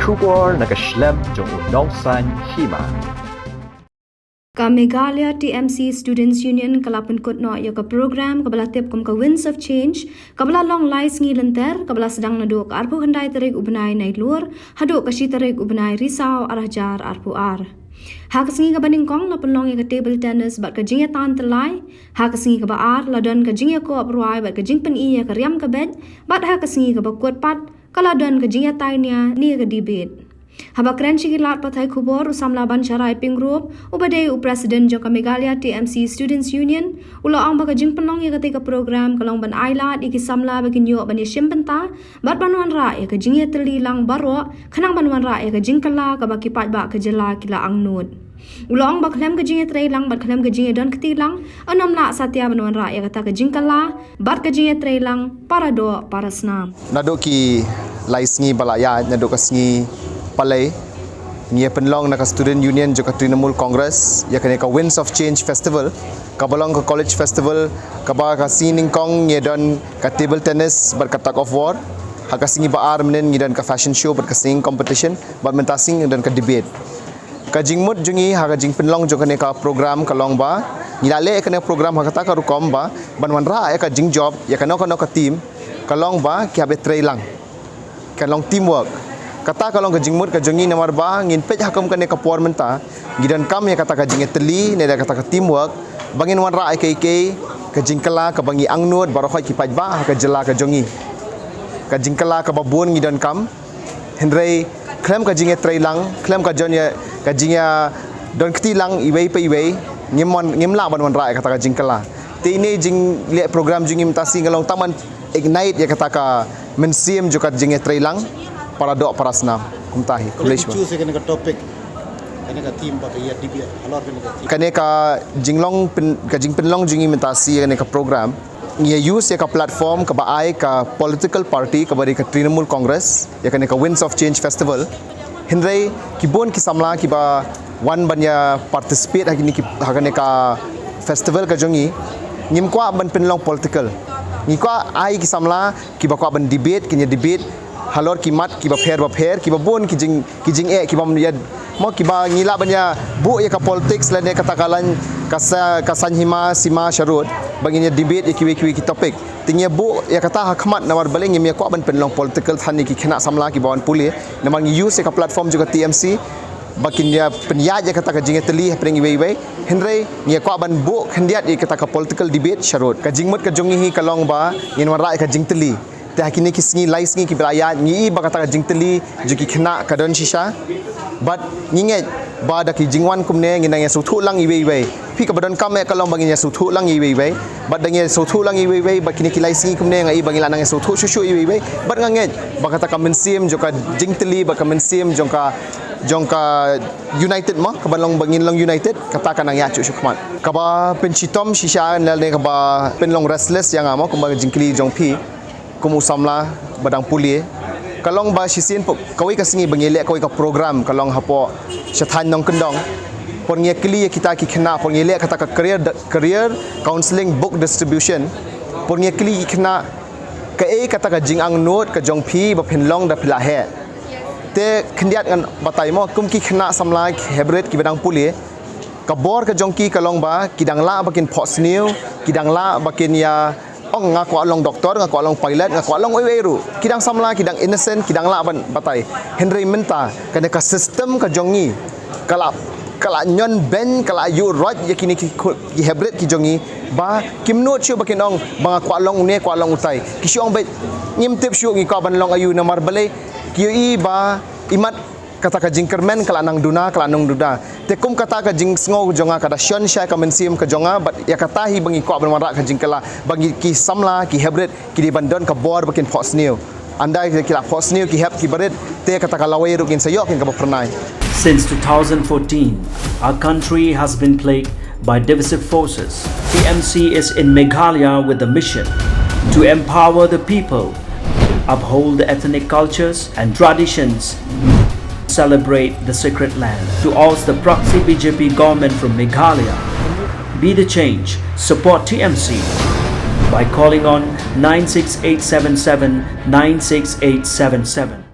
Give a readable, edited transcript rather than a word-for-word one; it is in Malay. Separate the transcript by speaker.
Speaker 1: Shubor nakaslem jong unongsan hima.
Speaker 2: Ka Meghalaya TMC Students Union kalapun kutno ya ka program kabala tip kum ka Winds of Change kabala long lies ngi lenter kabala sedang nadu ka arpu handai tarik ubnai nai lur hadu ka shi tarik ubnai risau arahjar arpu ar. Hak singi ka baning kong lapun long ya ka table tennis bat ka jingya tan terlai hak singi ka ba ar ladon ka jingya ko apruai bat ka jing pen i ya ka riam ka bed bat hak singi ka ba kuat pat kaladon ka jingya tainya ni ka debate. Haba keren sigilat pathai khubor usamla ban sharai pinggrup ubade President Joka Meghalaya TMC Students Union ulo ang baga jing penlong ya ketika program kalong ban ailat iki samla bagin yo ban yeshim benta bat banwan ra ya ke jing ya teli lang baro khanang banwan ra ya ke jing kala ka baki pat ba ke jela kila ang nut ulo ang bak khlem ke jing ya trei lang bat khlem ke jing ya don kti lang anam la satya banwan ra ya kata ke jing kala bat ke jing ya trei lang para do para snam
Speaker 3: nadoki laisngi balaya nadoka sngi palai ngia penlong naka student union joka Trinamool Congress ya kene ka Winds of Change Festival ka balong ka college festival ka ba ka sining kong ngia don ka table tennis bar ka tug of war ha ka singi ba ar menen ngi don ka fashion show bar ka singing competition bar mentasing dan ka debate ka jingmut jungi ha ka jing penlong joka ne ka program ka long ba ngilale kene program ha ka ta ka rukom ba banwan ra ya ka jing job ya ka no ka team ka long ba ki habe trailang ka long teamwork kata kalau ke jingmut ke jongi nomor ba ngin pej hakam kan ka por menta gidan kam ya kata ka jing teli ne da kata ka teamwork bangin wan ra ke jingkala ka bangi angnut barokhai ki paj ba ka jela ka jongi ka jingkala ka babun gidan kam hendrei klem ka jing trailang klem ka jonya ka jingya don ktilang iwei pe iwei ngimla ban wan ra kata ka jingkala te ini jing le program jing imtasi ngalong taman ignite ya kata ka mensim juga jing trailang para dok para senam kumtahi
Speaker 4: college choose kene ka topic kene ka team ba ya debate alor
Speaker 3: kene ka jinglong ka jingpenlong jingi mentasi kene ka program ngia use ya ka platform ka baai ka political party ka bari ka Trinamool Congress ya kene ka Winds of Change Festival hindrei kibon ki samla ki ba one banya participate hakini ki hakane ka festival ka jongi ngim kwa ban penlong political ni kwa ai ki samla ki ba kwa ban debate kinya debate halor kimat ki ba pher ki ba bon ki jing ki ba ya mo ki ba ngila banya bu ya ka politics la ne katakalan kasan hima sima syarut baginya debate ki topik tingnya bu ya kata hakmat nawar baling ya ko ban penlong political thani ki khena samla ki bawan puli namang use ka platform juga TMC bakin ya penyaj ya kata ka jing teli pring iwe hendrei ya ko ban bu khendiat ya kata ka political debate syarut ka jingmut ka jongi hi kalong ba ngin warai ka jing teli te hakini kisngi laisngi ki beraya ngi ba kata jing teli juki khna kadon shisha but nginge ba da ki jingwan kumne ngi nang ya suthu lang iwe phi ka badon kam ka long bangi ya suthu lang iwe but dang ya suthu lang iwe ba kini ki laisngi kumne ngai bangi lanang ya suthu shushu iwe but ngange ba kata ka mensim joka jing teli ba ka mensim jongka united ma ka balong bangin long united kata kanang ya chu shukmat ka ba penchitom shisha nal ne ka ba penlong restless yang ama kumba jingkli jongpi kumu samla badang puli kalong ba sisin kawai ka singi bangile kawai ka program kalong hapo syathan nong kendong por nge kli kita ki khna por ngile kata ka career counseling book distribution por nge kli khna ka kata ka jing ang note ka jong phi ba phinlong da phila he te khndiat ngan batai mo kum ki khna samla hybrid ki badang puli ka bor ka jong ki kalong ba kidang la bakin post new kidang la bakin ya ong ngaku along doktor ngaku along pilot ngaku along weweru kidang samla kidang innocent kidang la ban batai Henry menta kana ka system ka jongi kala nyon ben kala yu rod yakini ki hybrid ki jongi ba kimnot shu bakin ong banga ku along ne ku along utai ki shu ong bet ngim tip shu ngi ka ban long ayu na marbale ki i ba imat kata ka jingkermen kala nang duna kala nang duda tekum kata ka jing sngo jonga kada shon sha ka mensim ka jonga but ya kata hi bangi ko ban marak ka jingkala bangi ki samla ki hybrid ki di bandon ka bor bakin post new andai ki la post new ki heb ki barit te kata ka lawai rukin sayok kin ka pernai.
Speaker 5: Since 2014 our country has been plagued by divisive forces. TMC is in Meghalaya with the mission to empower the people, uphold the ethnic cultures and traditions, celebrate the sacred land. To oust the proxy BJP government from Meghalaya, be the change, support TMC by calling on 96877 96877.